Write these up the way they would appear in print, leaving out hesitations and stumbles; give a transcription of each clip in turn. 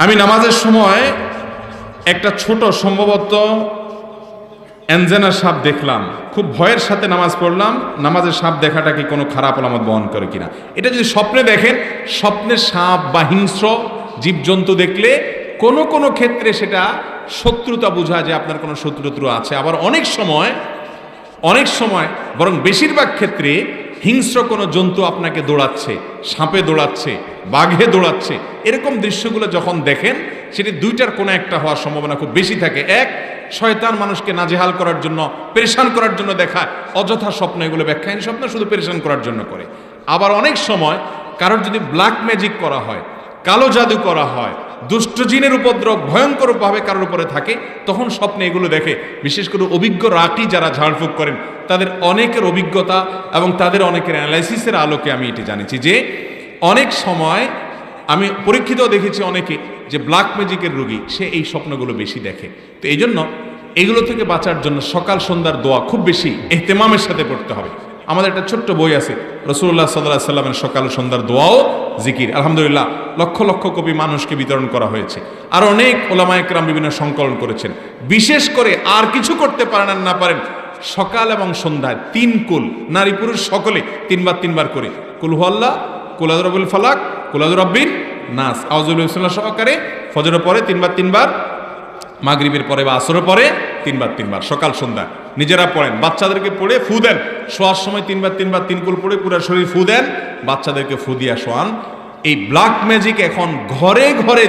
আমি নামাজের সময় একটা ছোট সম্ভবত অ্যাঞ্জেনা সাপ দেখলাম, খুব ভয়ের সাথে নামাজ পড়লাম। নামাজের সাপ দেখাটা কি কোনো খারাপ আলামত বহন করে কিনা? এটা যদি স্বপ্নে দেখেন, স্বপ্নে সাপ বা হিংস্র জীবজন্তু দেখলে কোনো কোনো ক্ষেত্রে সেটা শত্রুতা বোঝায় যে আপনার কোনো শত্রুত্র আছে। আবার অনেক সময় বরং বেশিরভাগ ক্ষেত্রে হিংস্র কোনো জন্তু আপনাকে দৌড়াচ্ছে, সাপে দৌড়াচ্ছে, বাঘে দৌড়াচ্ছে, এরকম দৃশ্যগুলো যখন দেখেন সেটি দুইটার কোনো একটা হওয়ার সম্ভাবনা খুব বেশি থাকে। এক, শয়তান মানুষকে নাজেহাল করার জন্য, পেরেশান করার জন্য দেখায়, অযথা স্বপ্ন, এগুলো ব্যাখ্যাহীন স্বপ্ন, শুধু পেরেশান করার জন্য করে। আবার অনেক সময় কারোর যদি ব্ল্যাক ম্যাজিক করা হয়, কালো জাদু করা হয়, দুষ্ট জিনের উপদ্রব ভয়ঙ্করভাবে কারোর উপরে থাকে, তখন স্বপ্নে এগুলো দেখে। বিশেষ করে অভিজ্ঞ রাকি যারা ঝাড়ফুঁক করেন, তাদের অনেকের অভিজ্ঞতা এবং তাদের অনেকের অ্যানালাইসিসের আলোকে আমি এটি জানিছি যে অনেক সময় আমি পরীক্ষিত দেখেছি অনেকে যে ব্ল্যাক ম্যাজিকের রোগী, সে এই স্বপ্নগুলো বেশি দেখে। তো এই জন্য এগুলো থেকে বাঁচার জন্য সকাল সন্ধ্যার দোয়া খুব বেশি ইহতেমামের সাথে পড়তে হবে। আমাদের একটা ছোট্ট বই আছে, রাসূলুল্লাহ সাল্লাল্লাহু আলাইহি সাল্লামের সকাল সন্ধ্যার দোয়াও জিকির, আলহামদুলিল্লাহ লক্ষ লক্ষ কপি মানুষকে বিতরণ করা হয়েছে। আর অনেক ওলামায়ে কেরাম বিভিন্ন সংকলন করেছেন। বিশেষ করে আর কিছু করতে পারেন আর না পারেন, সকাল এবং সন্ধ্যায় 3 কুল, নারী পুরুষ সকলে 3 বার করে কুল হুয়াল্লাহ, কুল আউযু বিরাব্বিল ফালাক, কুল আউযু বিরাব্বিন নাস, আউযু বিল্লাহি সহকারে ফজরের পরে 3 বার, মাগরিবের পরে বা আসরের পরে 3 বার সকাল সন্ধ্যা নিজেরা পড়েন। বাচ্চাদেরকে পড়ে ফু দেন, শোয়ার সময় 3 বার 3 কুল পড়ে পুরো শরীর ফু দেন, বাচ্চাদেরকে ফু দিয়া শোয়ান। এই ব্ল্যাক ম্যাজিক এখন ঘরে ঘরে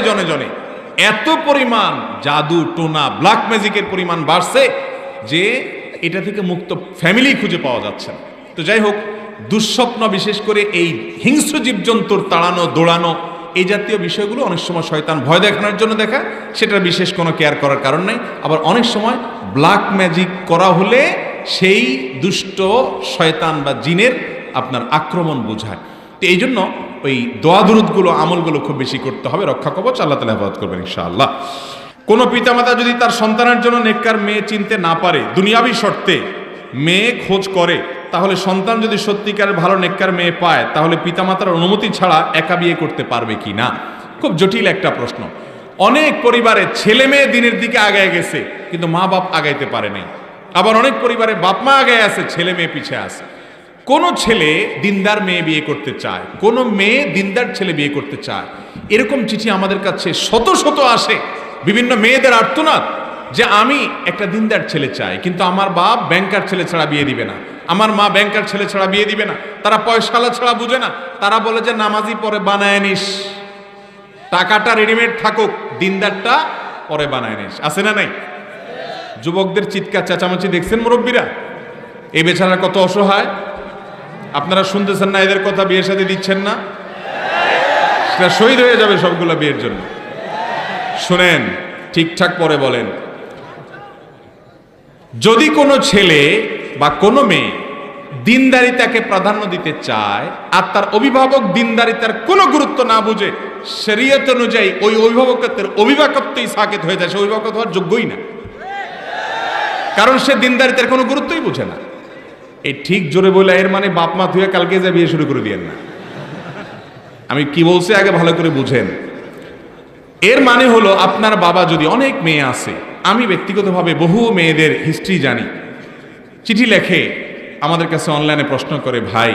জনে জনে এত পরিমাণ জাদু টোনা ব্ল্যাক ম্যাজিকের পরিমাণ বাড়ছে যে এটা থেকে মুক্ত ফ্যামিলি খুঁজে পাওয়া যাচ্ছে না। তো যাই হোক, দুঃস্বপ্ন, বিশেষ করে এই হিংস্র জীবজন্তুর তাড়ানো দৌড়ানো, এই জাতীয় বিষয়গুলো অনেক সময় শয়তান ভয় দেখানোর জন্য দেখায়, সেটার বিশেষ কোনো কেয়ার করার কারণ নাই। আবার অনেক সময় ব্ল্যাক ম্যাজিক করা হলে সেই দুষ্ট শয়তান বা জিনের আপনার আক্রমণ বোঝায়। তো এই জন্য ওই দোয়া দুরূদগুলো, আমলগুলো খুব বেশি করতে হবে। রক্ষা কবচ আল্লাহ তাআলা হেফাজত করবেন ইনশাআল্লাহ। কোনো পিতামাতা যদি তার সন্তানের জন্য নেককার মেয়ে চিনতে না পারে, দুনিয়াবী শর্তে মেয়ে খোঁজ করে, তাহলে সন্তান যদি সত্যিকার ভালো নেককার মেয়ে পায়, তাহলে পিতামাতার অনুমতি ছাড়া একা বিয়ে করতে পারবে কি না? খুব জটিল একটা প্রশ্ন। অনেক পরিবারে ছেলে মেয়ে দিনের দিকে আগায় গেছে, কিন্তু মা বাপ আগাইতে পারে নাই। আবার অনেক পরিবারে বাপ মা আগায় আছে, ছেলে মেয়ে পিছে আছে। কোন ছেলে দিনদার মেয়ে বিয়ে করতে চায়, কোন মেয়ে দিনদার ছেলে বিয়ে করতে চায়, এরকম চিঠি আমাদের কাছে শত শত আসে। বিভিন্ন মেয়েদের আর্তনাদ যে আমি একটা দিনদার ছেলে চাই, কিন্তু আমার বাপ ব্যাংকার ছেলে ছাড়া বিয়ে দিবে না, আমার মা ব্যাংকার ছেলে ছাড়া বিয়ে দিবে না, তারা পয়সালা ছাড়া বুঝে না, তারা বলে যে নামাজি পরে বানায় নিস, টাকাটা রেডিমেড থাকুক, দিনদারটা পরে বানায় নিস। আছে না নাই? যুবকদের চিৎকার চেঁচামেচি দেখছেন মুরব্বীরা? এই বেচারা কত অসহায়। আপনারা শুনতেছেন না এদের কথা? বিয়ের সাথে দিচ্ছেন না? সেটা শহীদ হয়ে যাবে সবগুলো বিয়ের জন্য। শুনেন, ঠিকঠাক পরে বলেন। যদি কোনো ছেলে বা কোনো মেয়ে দিনদারিতাকে প্রাধান্য দিতে চায় আর তার অভিভাবক দিনদারিতার কোনো গুরুত্ব না বুঝে শরীয়ত অনুযায়ী ওই অভিভাবকত্বের অভিভাবকত্বই সাকেত হয়ে যায়, সে অভিভাবক হওয়ার যোগ্যই না, কারণ সে দিনদারিতার কোনো গুরুত্বই বুঝে না। এই ঠিক জোরে বলে এর মানে বাপ মা ধুয়ে কালকে যা বিয়ে শুরু করে দিয়েন না। আমি কি বলছি আগে ভালো করে বুঝেন। এর মানে হলো আপনার বাবা যদি, অনেক মেয়ে আছে, আমি ব্যক্তিগতভাবে বহু মেয়েদের হিস্ট্রি জানি, চিঠি লেখে আমাদের কাছে, অনলাইনে প্রশ্ন করে, ভাই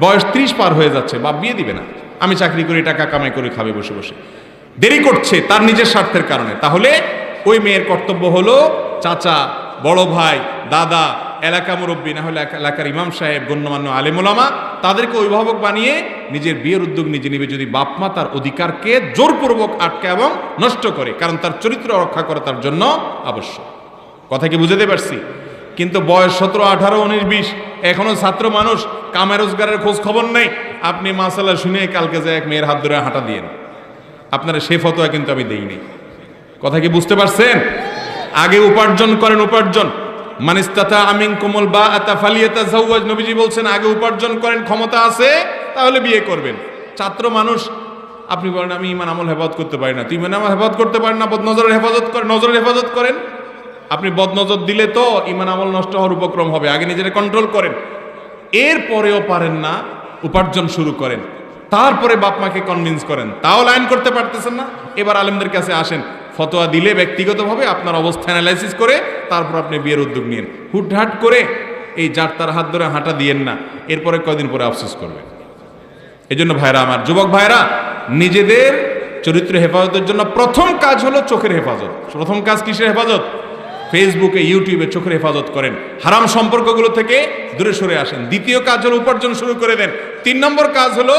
বয়স 30 পার হয়ে যাচ্ছে, বাপ বিয়ে দিবে না, আমি চাকরি করি, টাকা কামাই করে খাবে বসে বসে, দেরি করছে তার নিজের স্বার্থের কারণে। তাহলে ওই মেয়ের কর্তব্য হলো চাচা, বড় ভাই, দাদা, এলাকা মুরব্বী, না হলে এলাকার ইমাম সাহেব, গণ্যমান্য আলেম ওলামা, তাদেরকে অভিভাবক বানিয়ে নিজের বিয়ের উদ্যোগ নিজে নেবে, যদি বাপ মা তার অধিকারকে জোরপূর্বক আটকে এবং নষ্ট করে, কারণ তার চরিত্র রক্ষা করা তার জন্য আবশ্যক। কথা কি বুঝাতে পারছি? কিন্তু বয়স 17, 18, 19, 20, এখনো ছাত্র মানুষ, কামে রোজগারের খোঁজ খবর নেই, আপনি মাসালা শুনে কালকে যে এক মেয়ের হাত ধরে হাঁটা দিয়েন, আপনারা সে ফতোয়া কিন্তু আমি দেইনি। কথা কি বুঝতে পারছেন? আগে উপার্জন করেন, উপার্জন। মানিস্তাতা আমিনকুমুল বাআতা ফালিয়াতাযাওয়াজ, নবীজি বলছেন আগে উপার্জন করেন, ক্ষমতা আছে তাহলে বিয়ে করবেন। ছাত্র মানুষ, আপনি বলেন আমি ঈমান আমল হেফাজত করতে পারি না, তুই ঈমান আমল হেফাজত করতে পারেন না, বদনজরের হেফাজত করেন, নজরের হেফাজত করেন। আপনি বদনজর দিলে তো ঈমান আমল নষ্ট হওয়ার উপক্রম হবে, আগে নিজেরা কন্ট্রোল করেন। এরপরেও পারেন না, উপার্জন শুরু করেন। তারপরে বাপ মাকে কনভিন্স করেন, তাও লাইন করতে পারতেছেন না, এবার আলেমদের কাছে আসেন, ফতোয়া দিলে ব্যক্তিগতভাবে আপনার অবস্থা অ্যানালাইসিস করে তারপর আপনি বিয়ের উদ্যোগ নিন। হুটহাট করে এই যার তার হাত ধরে হাঁটা দিয়েন না, এরপরে কয়দিন পরে আফসোস করবেন। এই জন্য ভাইরা আমার, যুবক ভাইরা, নিজেদের চরিত্র হেফাজতের জন্য প্রথম কাজ হলো চোখের হেফাজত। প্রথম কাজ কিসের হেফাজত? ফেসবুকে, ইউটিউবে চোখের হেফাজত করেন, হারাম সম্পর্কগুলো থেকে দূরে সরে আসেন। দ্বিতীয় কাজ হলো উপার্জন শুরু করে দেন। 3 নম্বর কাজ হলো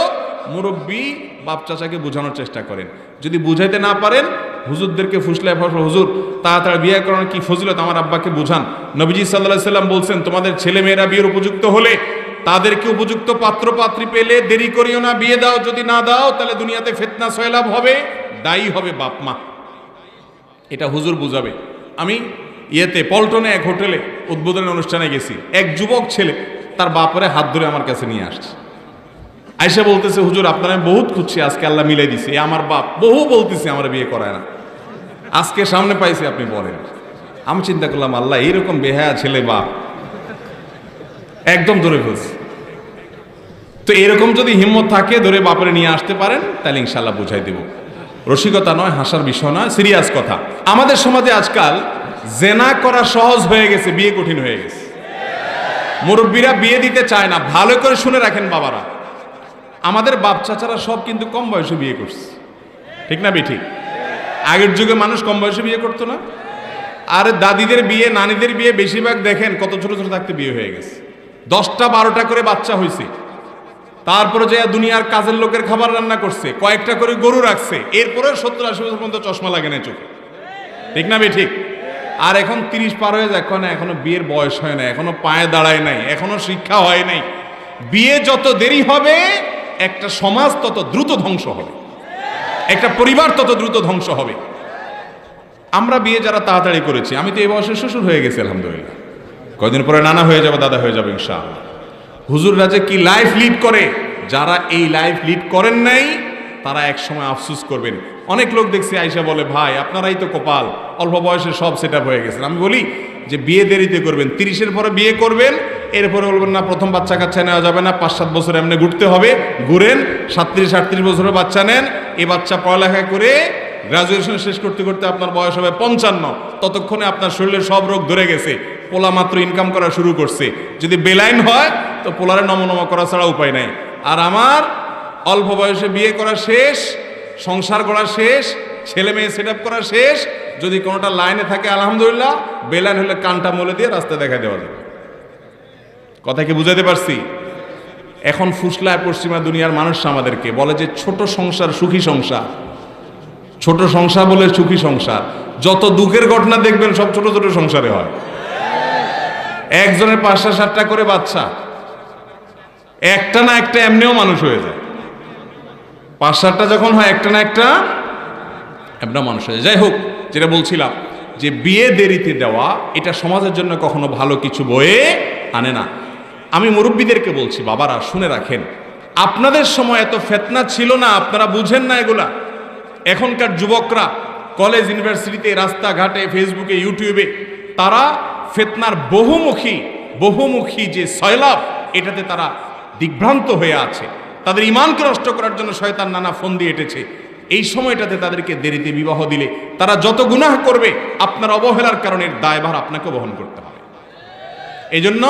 মুরব্বী বাপ চাচাকে বোঝানোর চেষ্টা করেন। যদি বুঝাইতে না পারেন, হুজুরদেরকে ফুসলায় ফসল, হুজুর তাড়াতাড়ি বিয়ে করানোর কি ফজিলত, আমার আব্বাকে বুঝান। নবীজি সাল্লাল্লাহু আলাইহি সাল্লাম বলছেন, তোমাদের ছেলে মেয়েরা বিয়ের উপযুক্ত হলে তাদেরকে উপযুক্ত পাত্র পাত্রী পেলে দেরি করিও না, বিয়ে দাও। যদি না দাও তাহলে দুনিয়াতে ফিতনা সয়লাব হবে, দায়ী হবে বাপ মা। এটা হুজুর বুঝাবে। আমি পল্টনে এক হোটেলে উদ্বোধনের অনুষ্ঠানে গেছি, এক যুবক ছেলে তার বাপরে হাত ধরে আমার কাছে নিয়ে আসছে। আয়েশা বলতেছে, হুজুর আপনার আমি বহুত খুঁজছি, আজকে আল্লাহ মিলাই দিছে। আমার বাপ বহু বলতেছে আমার বিয়ে করায় না, আজকে সামনে পাইছি, আপনি বলেন। আমি চিন্তা করলাম, আল্লাহ এইরকম বেহায়া ছেলে বাপ একদম ধরে ফেলছে। তো এরকম যদি হিম্মত থাকে ধরে বাপরে নিয়ে আসতে পারেন, তাহলে ইনশাল্লাহ বুঝাই দেব। রসিকতা নয়, হাসার বিষয় নয়, সিরিয়াস কথা। আমাদের সমাজে আজকাল জেনা করা সহজ হয়ে গেছে, বিয়ে কঠিন হয়ে গেছে। মুরব্বীরা বিয়ে দিতে চায় না। ভালো করে শুনে রাখেন বাবারা, আমাদের বাপ চাচারা সব কিন্তু কম বয়সে বিয়ে করছে, ঠিক না বেঠিক? আগের যুগে মানুষ কম বয়সে বিয়ে করতো না। আর দাদিদের বিয়ে, নানিদের বিয়ে বেশিরভাগ দেখেন কত ছোট ছোট থাকতে বিয়ে হয়ে গেছে, 10টা 12টা করে বাচ্চা হয়েছে। তারপরে যে দুনিয়ার কাজের লোকের খাবার রান্না করছে, কয়েকটা করে গরু রাখছে, এরপরে 70-80 বছর পর্যন্ত চশমা লাগে না চোখে, ঠিক না বেঠিক? আর এখন 30 পার হয়ে যায়, এখনো বিয়ের বয়স হয় না, এখনো পায়ে দাঁড়ায় নাই, এখনো শিক্ষা হয় নাই। বিয়ে যত দেরি হবে একটা সমাজ তত দ্রুত ধ্বংস হবে, একটা পরিবার তত দ্রুত ধ্বংস হবে। আমরা বিয়ে যারা তাড়াতাড়ি করেছি, আমি তো এই বয়সে শ্বশুর হয়ে গেছি আলহামদুলিল্লাহ, কয়দিন পরে নানা হয়ে যাবে, দাদা হয়ে যাবে ইনশাআল্লাহ। হুজুররা যে কি লাইফ লিড করে, যারা এই লাইফ লিড করেন নাই তারা এক সময় আফসোস করবেন। অনেক লোক দেখছি আয়েশা বলে, ভাই আপনারাই তো কপাল, অল্প বয়সে সব সেট আপ হয়ে গেছেন। আমি বলি যে বিয়ে দেরিতে করবেন, 30-এর পরে বিয়ে করবেন, এরপরে বলবেন না প্রথম বাচ্চা কাচ্চা নেওয়া যাবে না, 5-7 বছর এমনি ঘুরতে হবে, ঘুরেন। 37-38 বছরের বাচ্চা নেন, এই বাচ্চা পড়ালেখা করে গ্রাজুয়েশন শেষ করতে করতে আপনার বয়স হবে 55, ততক্ষণে আপনার শরীরের সব রোগ ধরে গেছে, পোলা মাত্র ইনকাম করা শুরু করছে। যদি বেলাইন হয় তো পোলারে নমনম করা ছাড়া উপায় নাই। আর আমার অল্প বয়সে বিয়ে করা শেষ, সংসার করা শেষ, ছেলে মেয়ে সেট আপ করা শেষ। যদি কোনোটা লাইনে থাকে আলহামদুলিল্লাহ, বেলাইন হলে কানটা মলে দিয়ে রাস্তা দেখা দেওয়া যাবে। কথা কি বুঝাতে পারছি? এখন ফুসলায় পশ্চিমা দুনিয়ার মানুষ আমাদেরকে বলে যে ছোট সংসার সুখী সংসার, ছোট সংসার বলে সুখী সংসার। যত দুঃখের ঘটনা দেখবেন সব ছোট ছোট সংসারে হয়। একজনের 5-7টা করে বাচ্চা, একটা না একটা এমনিও মানুষ হয়ে যায়। 5-7টা যখন হয়, একটা না একটা এমনিও মানুষ হয়ে যায়। যাই হোক, যেটা বলছিলাম যে বিয়ে দেরিতে দেওয়া এটা সমাজের জন্য কখনো ভালো কিছু বয়ে আনে না। আমি মুরব্বীদেরকে বলছি, বাবারা শুনে রাখেন, আপনাদের সময় এত ফিতনা ছিল না, আপনারা বুঝেন না এগুলা। এখনকার যুবকরা কলেজ ইউনিভার্সিটিতে, রাস্তাঘাটে, ফেসবুকে, ইউটিউবে তারা ফিতনার বহুমুখী যে সয়লাব, এটাতে তারা দিগ্ভ্রান্ত হয়ে আছে। তাদের ঈমানকে নষ্ট করার জন্য শয়তান নানা ফোন দিয়ে এঁটেছে। এই সময়টাতে তাদেরকে দেরিতে বিবাহ দিলে তারা যত গুনাহ করবে, আপনার অবহেলার কারণে দায়ভার আপনাকে বহন করতে হবে। এই জন্য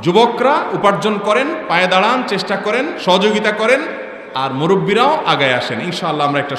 যুবকরা উপার্জন করেন, পায়ে দাঁড়ান, চেষ্টা করেন, সহযোগিতা করেন, আর মুরব্বীরাও আগায় আসেন। ইনশাআল্লাহ আমরা একটা